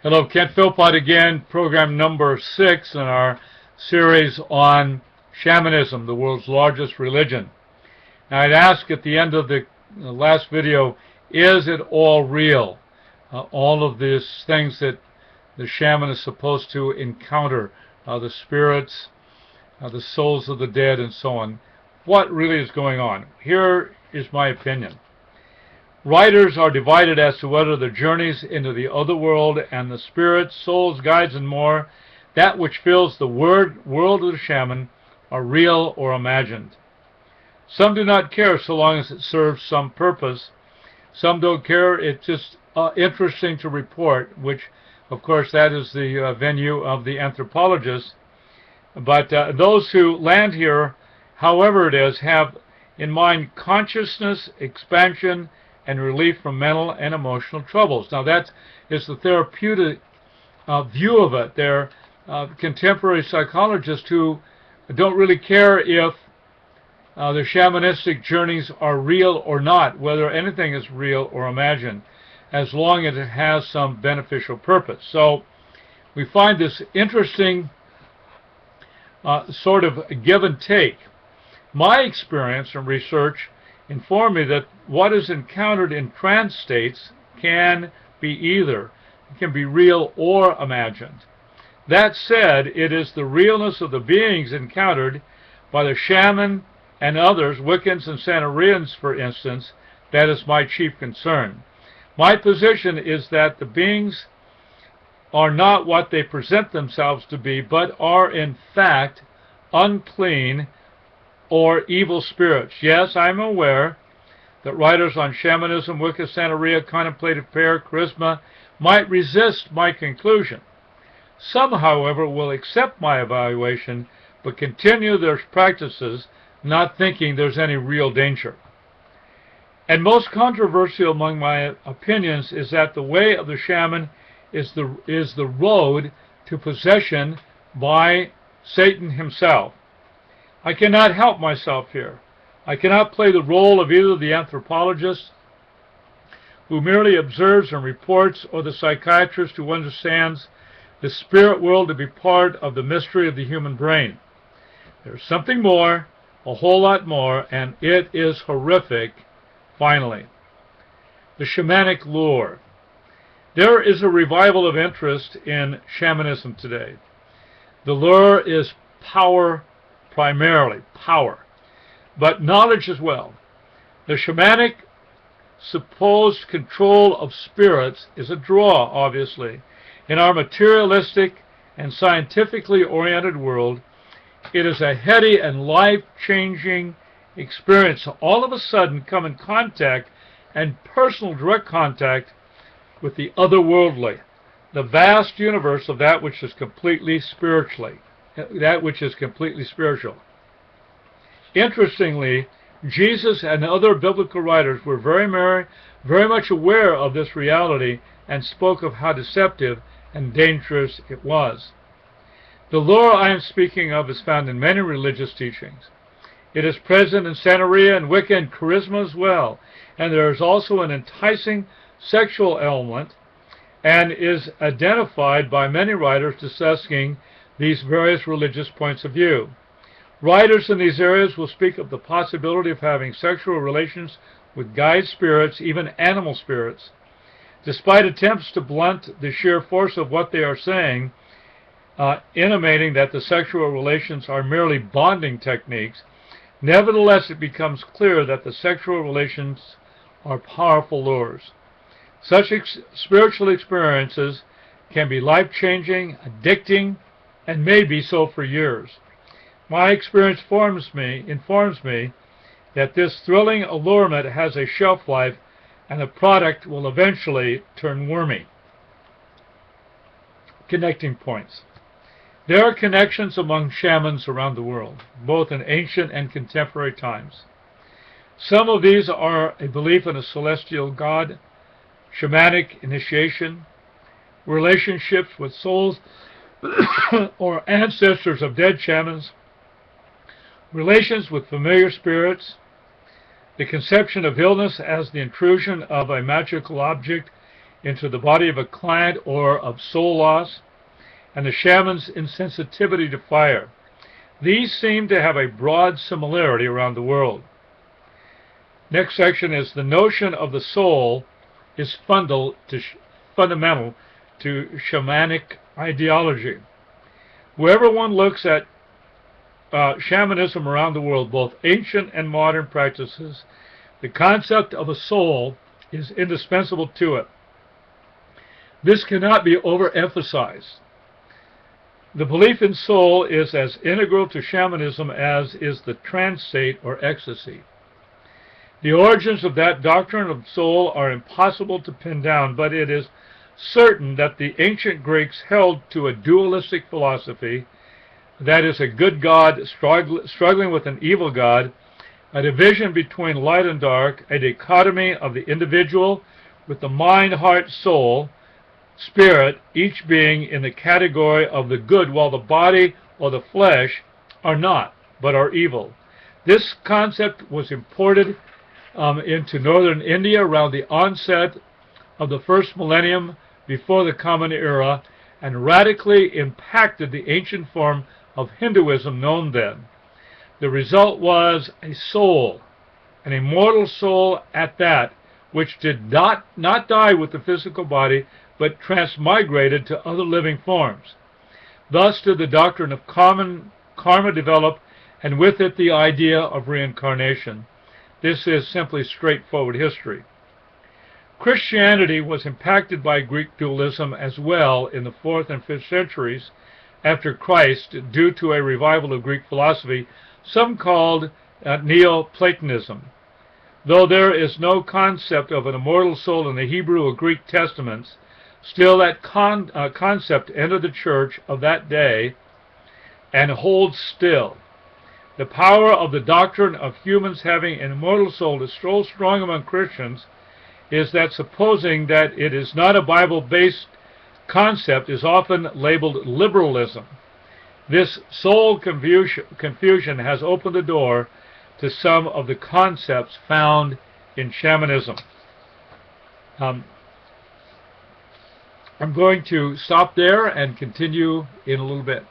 Hello, Kent Philpott again, program number 6 in our series on shamanism, the world's largest religion. Now, I'd ask at the end of the last video, is it all real? All of these things that the shaman is supposed to encounter, the spirits, the souls of the dead, and so on. What really is going on? Here is my opinion. Writers are divided as to whether the journeys into the other world and the spirits, souls, guides, and more, that which fills the world of the shaman, are real or imagined. Some do not care so long as it serves some purpose. Some don't care, it's just interesting to report, which, of course, that is the venue of the anthropologists. But those who land here, however it is, have in mind consciousness, expansion, and relief from mental and emotional troubles. Now that is the therapeutic view of it. They're contemporary psychologists who don't really care if the shamanistic journeys are real or not, whether anything is real or imagined, as long as it has some beneficial purpose. So we find this interesting sort of give and take. My experience and research inform me that what is encountered in trance states can be either. It can be real or imagined. That said, it is the realness of the beings encountered by the shaman and others, Wiccans and Santerians for instance, that is my chief concern. My position is that the beings are not what they present themselves to be, but are in fact unclean or evil spirits. Yes, I'm aware that writers on shamanism, Wicca, Santeria, contemplative prayer, charisma might resist my conclusion. Some, however, will accept my evaluation but continue their practices, not thinking there's any real danger. And most controversial among my opinions is that the way of the shaman is the road to possession by Satan himself. I cannot help myself here. I cannot play the role of either the anthropologist who merely observes and reports or the psychiatrist who understands the spirit world to be part of the mystery of the human brain. There's something more, a whole lot more, and it is horrific, finally. The shamanic lore. There is a revival of interest in shamanism today. The lure is power, primarily power, but knowledge as well. The shamanic supposed control of spirits is a draw, obviously. In our materialistic and scientifically oriented world, it is a heady and life-changing experience to all of a sudden come in contact and personal direct contact with the otherworldly, the vast universe of that which is completely spiritual. Interestingly, Jesus and other biblical writers were very much aware of this reality and spoke of how deceptive and dangerous it was. The lore I am speaking of is found in many religious teachings. It is present in Santeria and Wicca and charisma as well, and there is also an enticing sexual element and is identified by many writers discussing these various religious points of view. Writers in these areas will speak of the possibility of having sexual relations with guide spirits, even animal spirits. Despite attempts to blunt the sheer force of what they are saying, intimating that the sexual relations are merely bonding techniques, nevertheless it becomes clear that the sexual relations are powerful lures. Such spiritual experiences can be life-changing, addicting, and may be so for years. My experience informs me that this thrilling allurement has a shelf life and the product will eventually turn wormy. Connecting points. There are connections among shamans around the world, both in ancient and contemporary times. Some of these are a belief in a celestial god, shamanic initiation, relationships with souls or ancestors of dead shamans, relations with familiar spirits, the conception of illness as the intrusion of a magical object into the body of a client or of soul loss, and the shaman's insensitivity to fire. These seem to have a broad similarity around the world. Next section is the notion of the soul is fundamental to shamanic ideology. Wherever one looks at shamanism around the world, both ancient and modern practices, the concept of a soul is indispensable to it. This cannot be overemphasized. The belief in soul is as integral to shamanism as is the trance state or ecstasy. The origins of that doctrine of soul are impossible to pin down, but it is certain that the ancient Greeks held to a dualistic philosophy, that is, a good God struggling with an evil God, a division between light and dark, a dichotomy of the individual with the mind, heart, soul, spirit, each being in the category of the good, while the body or the flesh are not, but are evil. This concept was imported into northern India around the onset of the first millennium before the Common Era, and radically impacted the ancient form of Hinduism known then. The result was a soul, an immortal soul at that, which did not die with the physical body, but transmigrated to other living forms. Thus did the doctrine of karma develop, and with it the idea of reincarnation. This is simply straightforward history. Christianity was impacted by Greek dualism as well in the 4th and 5th centuries after Christ due to a revival of Greek philosophy, some called Neoplatonism. Though there is no concept of an immortal soul in the Hebrew or Greek Testaments, still that concept entered the church of that day and holds still. The power of the doctrine of humans having an immortal soul is so strong among Christians is that supposing that it is not a Bible-based concept is often labeled liberalism. This soul confusion has opened the door to some of the concepts found in shamanism. I'm going to stop there and continue in a little bit.